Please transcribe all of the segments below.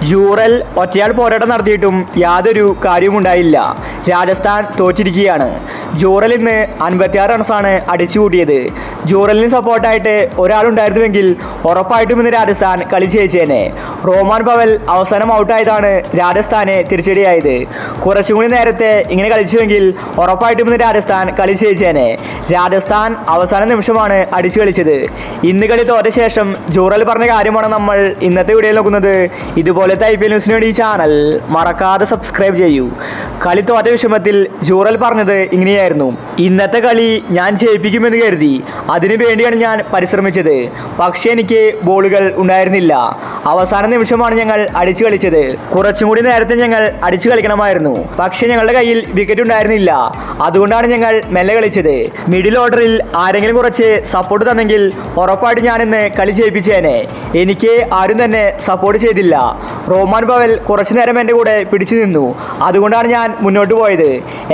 ജൂറൽ ഒറ്റയാൾ പോരാട്ടം നടത്തിയിട്ടും യാതൊരു കാര്യവുമുണ്ടായില്ല. രാജസ്ഥാൻ തോറ്റിരിക്കുകയാണ്. ജൂറൽ ഇന്ന് 56 റൺസാണ് അടിച്ചുകൂട്ടിയത്. ജൂറലിന് സപ്പോർട്ടായിട്ട് ഒരാളുണ്ടായിരുന്നുവെങ്കിൽ ഉറപ്പായിട്ടും ഇന്ന് രാജസ്ഥാൻ കളി ജയിച്ചേനെ. റോമാൻ പവൽ അവസാനം ഔട്ടായതാണ് രാജസ്ഥാന് തിരിച്ചടിയായത്. കുറച്ചും കൂടി നേരത്തെ ഇങ്ങനെ കളിച്ചുവെങ്കിൽ ഉറപ്പായിട്ടും ഇന്ന് രാജസ്ഥാൻ കളി ജയിച്ചേനെ. രാജസ്ഥാൻ അവസാന നിമിഷമാണ് അടിച്ചു കളിച്ചത്. ഇന്ന് കളി തോറ്റ ശേഷം ജൂറൽ പറഞ്ഞ കാര്യമാണ് നമ്മൾ ഇന്നത്തെ വീഡിയോയിൽ നോക്കുന്നത്. ഇതുപോലത്തെ IPL ന്യൂസിന് വേണ്ടി ഈ ചാനൽ മറക്കാതെ സബ്സ്ക്രൈബ് ചെയ്യൂ. കളി തോറ്റ വിഷമത്തിൽ ജൂറൽ പറഞ്ഞത് ഇങ്ങനെയായിരുന്നു: ഇന്നത്തെ കളി ഞാൻ ജയിപ്പിക്കുമെന്ന് കരുതി. അതിനു വേണ്ടിയാണ് ഞാൻ പരിശ്രമിച്ചത്. പക്ഷേ എനിക്ക് ബോളുകൾ ഉണ്ടായിരുന്നില്ല. അവസാന നിമിഷമാണ് ഞങ്ങൾ അടിച്ചു കളിച്ചത്. കുറച്ചും കൂടി നേരത്തെ ഞങ്ങൾ അടിച്ചു കളിക്കണമായിരുന്നു. പക്ഷേ ഞങ്ങളുടെ കയ്യിൽ വിക്കറ്റ് ഉണ്ടായിരുന്നില്ല. അതുകൊണ്ടാണ് ഞങ്ങൾ മെല്ലെ കളിച്ചത്. മിഡിൽ ഓർഡറിൽ ആരെങ്കിലും കുറച്ച് സപ്പോർട്ട് തന്നെങ്കിൽ ഉറപ്പായിട്ട് ഞാനിന്ന് കളി ജയിപ്പിച്ചേനെ. എനിക്ക് ആരും തന്നെ സപ്പോർട്ട് ചെയ്തില്ല. റോമാൻ പവൽ കുറച്ചു നേരം എൻ്റെ കൂടെ പിടിച്ചു നിന്നു. അതുകൊണ്ടാണ് ഞാൻ മുന്നോട്ട് പോയത്.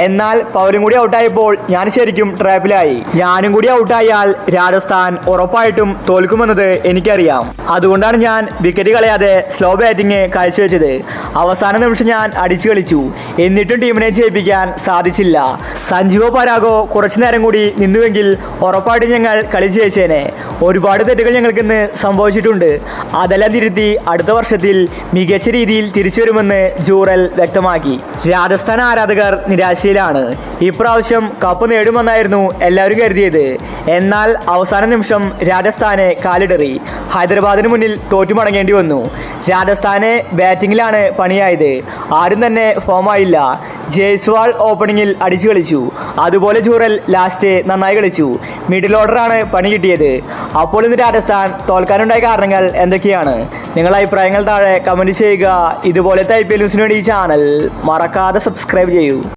എന്നാൽ പവലും കൂടി ഔട്ടായപ്പോൾ ഞാൻ ശരിക്കും ട്രാപ്പിലായി. ഞാനും കൂടി ഔട്ടായാൽ രാജസ്ഥാൻ ഉറപ്പായിട്ടും തോൽക്കുമെന്നത് എനിക്കറിയാം. അതുകൊണ്ടാണ് ഞാൻ വിക്കറ്റ് കളയാതെ സ്ലോ ബാറ്റിംഗ് കാഴ്ചവെച്ചത്. അവസാന നിമിഷം ഞാൻ അടിച്ചു കളിച്ചു. എന്നിട്ടും ടീമിനെ ജയിപ്പിക്കാൻ സാധിച്ചില്ല. സഞ്ജീവോ പരാഗോ കുറച്ചു നേരം കൂടി നിന്നുവെങ്കിൽ ഉറപ്പായിട്ടും ഞങ്ങൾ കളി ജയിച്ചേനെ. ഒരുപാട് തെറ്റുകൾ ഞങ്ങൾക്കിന്ന് സംഭവിച്ചിട്ടുണ്ട്. അതെല്ലാം തിരുത്തി അടുത്ത വർഷത്തിൽ മികച്ച രീതിയിൽ തിരിച്ചു വരുമെന്ന് ജൂറൽ വ്യക്തമാക്കി. രാജസ്ഥാൻ ആരാധകർ നിരാശയിലാണ്. ഇപ്രാവശ്യം കപ്പ് നേടുമെന്നായിരുന്നു എല്ലാവരും കരുതിയത്. എന്നാൽ അവസാന നിമിഷം രാജസ്ഥാന് കാലിടറി. ഹൈദരാബാദിന് മുന്നിൽ തോറ്റുമടങ്ങേണ്ടി വന്നു. രാജസ്ഥാന് ബാറ്റിങ്ങിലാണ് പണിയായത്. ആരും തന്നെ ഫോമായില്ല. ജയ്സ്വാൾ ഓപ്പണിങ്ങിൽ അടിച്ചു കളിച്ചു. അതുപോലെ ജൂറൽ ലാസ്റ്റ് നന്നായി കളിച്ചു. മിഡിൽ ഓർഡറാണ് പണി കിട്ടിയത്. അപ്പോൾ ഇന്ന് രാജസ്ഥാൻ തോൽക്കാനുണ്ടായ കാരണങ്ങൾ എന്തൊക്കെയാണ്? നിങ്ങളുടെ അഭിപ്രായങ്ങൾ താഴെ കമൻറ്റ് ചെയ്യുക. ഇതുപോലത്തെ IPL ന്യൂസിന് വേണ്ടി ഈ ചാനൽ മറക്കാതെ സബ്സ്ക്രൈബ് ചെയ്യൂ.